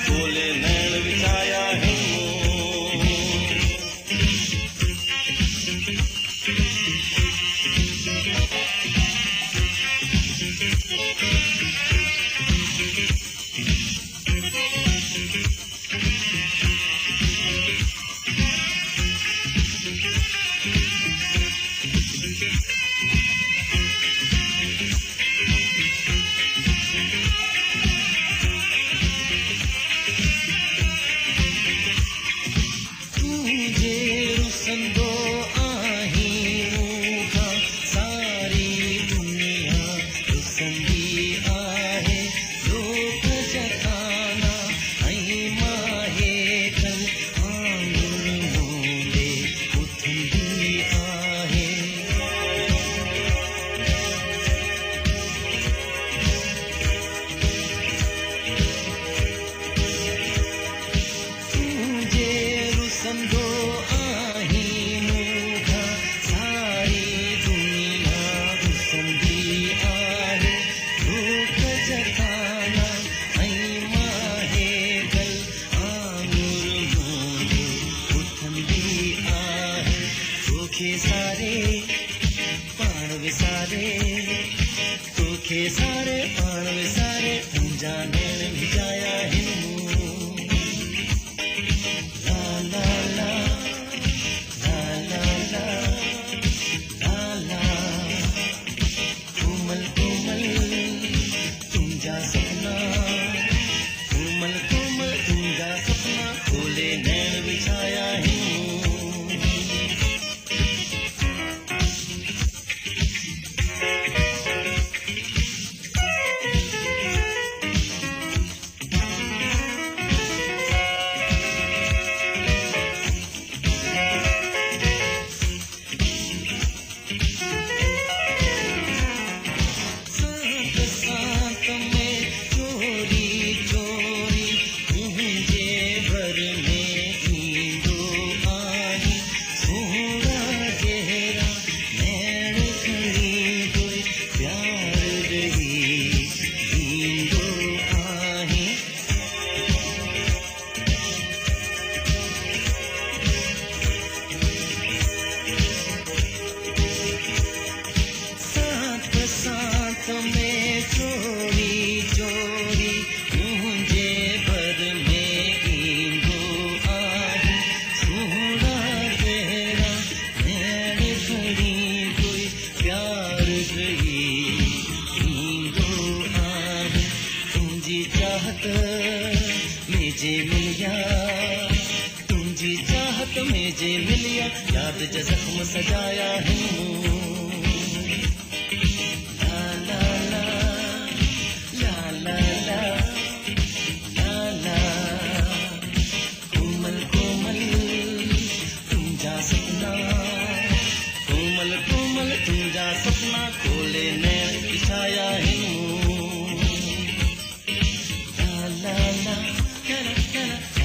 खोले नैन बिछाया है सारे पाण विसारे तोखे सारे पाण विसारे तुंहिंजा नैन भिजाया हिन ला ला ला ला ला ला ला ला कोमल कोमल तुंहिंजा सपना कोमल कोमल तुंहिंजा सपना खोले नैन बिछाया हिन में चोरी चोरी मुझे भर में ईंदो आहे सोना तेरा नैन खड़ी कोई प्यार गई ईंदो आहे तुंहिंजी चाहत में जे मिलिया तुंहिंजी चाहत में जे मिलिया याद जा जख्म सजाया है तुंहिंजा सपना खोले नैन बिछाया है ला ला ला ला ला